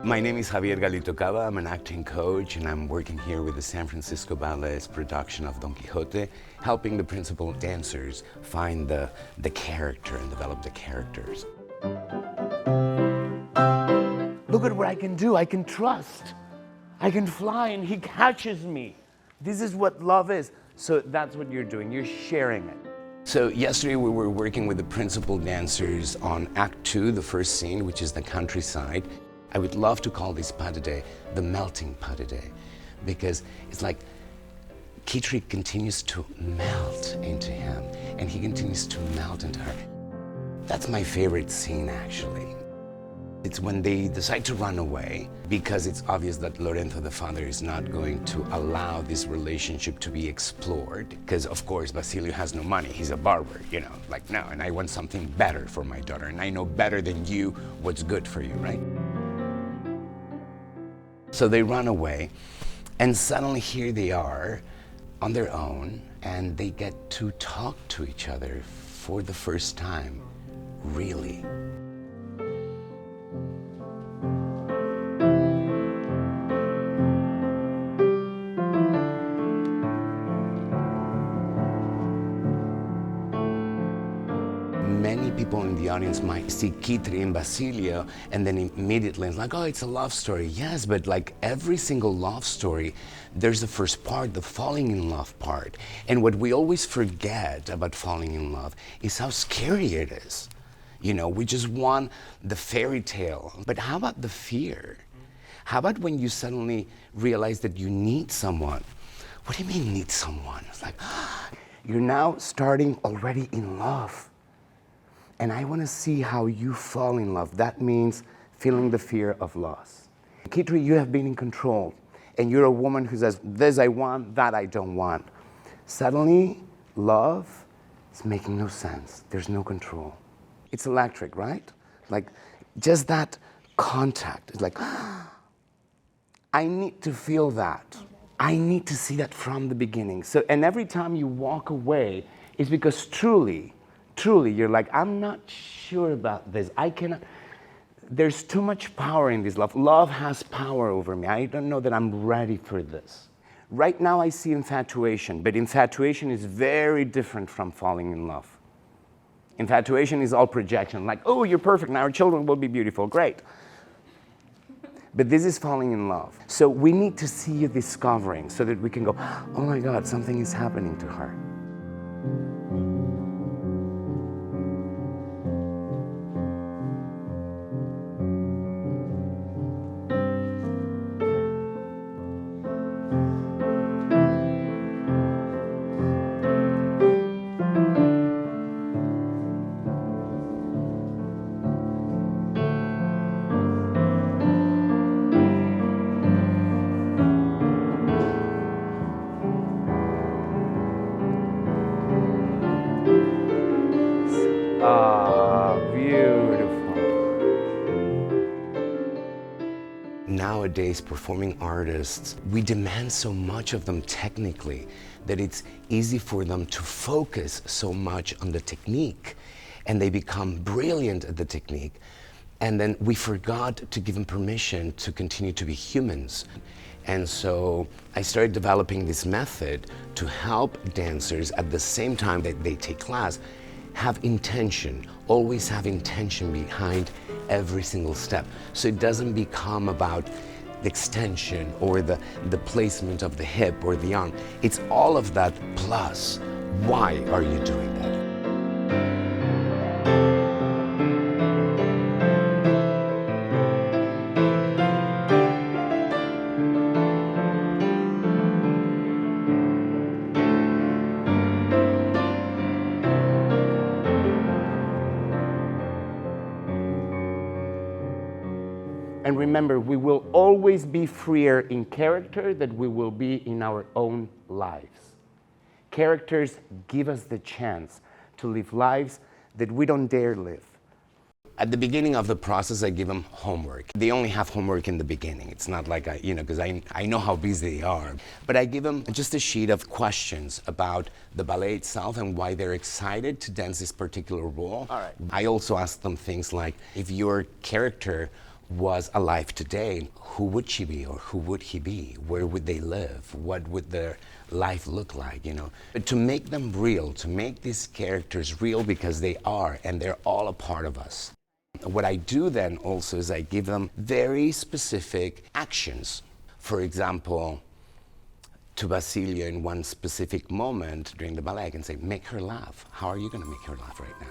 My name is Javier Galitó-Cava. I'm an acting coach, and I'm working here with the San Francisco Ballet's production of Don Quixote, helping the principal dancers find the character and develop the characters. Look at what I can do. I can trust. I can fly and he catches me. This is what love is. So that's what you're doing. You're sharing it. So yesterday we were working with the principal dancers on Act 2, the first scene, which is the countryside. I would love to call this pas de deux the melting pas de deux, because it's like Kitri continues to melt into him and he continues to melt into her. That's my favorite scene, actually. It's when they decide to run away because it's obvious that Lorenzo, the father, is not going to allow this relationship to be explored because, of course, Basilio has no money. He's a barber, like, no, and I want something better for my daughter, and I know better than you what's good for you, right? So they run away, and suddenly here they are on their own, and they get to talk to each other for the first time, really. Many people in the audience might see Kitri and Basilio and then immediately it's like, oh, it's a love story. Yes, but like every single love story, there's the first part, the falling in love part. And what we always forget about falling in love is how scary it is. We just want the fairy tale. But how about the fear? How about when you suddenly realize that you need someone? What do you mean need someone? It's like, you're now starting already in love. And I want to see how you fall in love. That means feeling the fear of loss. Kitri, you have been in control. And you're a woman who says, this I want, that I don't want. Suddenly, love is making no sense. There's no control. It's electric, right? Like, just that contact. It's like, I need to feel that. I need to see that from the beginning. So, and every time you walk away, it's because truly, you're like, I'm not sure about this. I cannot. There's too much power in this love. Love has power over me. I don't know that I'm ready for this. Right now I see infatuation, but infatuation is very different from falling in love. Infatuation is all projection, like, oh, you're perfect, now our children will be beautiful, great. But this is falling in love. So we need to see you discovering so that we can go, oh my God, something is happening to her. Nowadays, performing artists, we demand so much of them technically that it's easy for them to focus so much on the technique, and they become brilliant at the technique, and then we forgot to give them permission to continue to be humans. And so I started developing this method to help dancers at the same time that they take class have intention, always have intention behind every single step. So it doesn't become about the extension or the placement of the hip or the arm. It's all of that plus, why are you doing that? And remember, we will always be freer in character than we will be in our own lives. Characters give us the chance to live lives that we don't dare live. At the beginning of the process, I give them homework. They only have homework in the beginning. It's not like, because I know how busy they are. But I give them just a sheet of questions about the ballet itself and why they're excited to dance this particular role. All right. I also ask them things like, if your character was alive today, who would she be or who would he be? Where would they live? What would their life look like, you know? But to make them real, to make these characters real because they are, and they're all a part of us. What I do then also is I give them very specific actions. For example, to Basilio in one specific moment during the ballet, I can say, make her laugh. How are you going to make her laugh right now?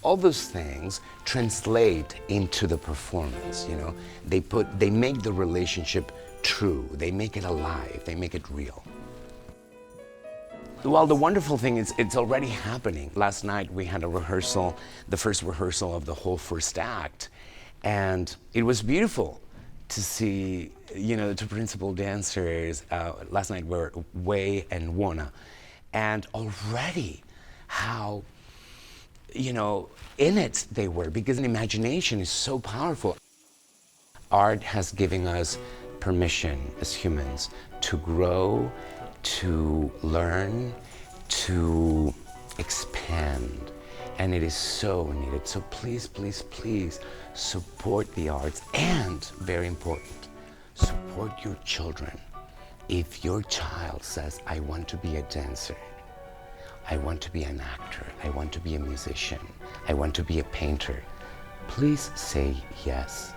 All those things translate into the performance, you know. They make the relationship true. They make it alive. They make it real. Well, the wonderful thing is it's already happening. Last night we had a rehearsal, the first rehearsal of the whole first act, and it was beautiful to see, you know, the two principal dancers. Last night were Wei and Wona, and already how, you know, in it they were, because imagination is so powerful. Art has given us permission as humans to grow, to learn, to expand, and it is so needed. So please, please, please support the arts, and very important, support your children. If your child says, I want to be a dancer, I want to be an actor, I want to be a musician, I want to be a painter, please say yes.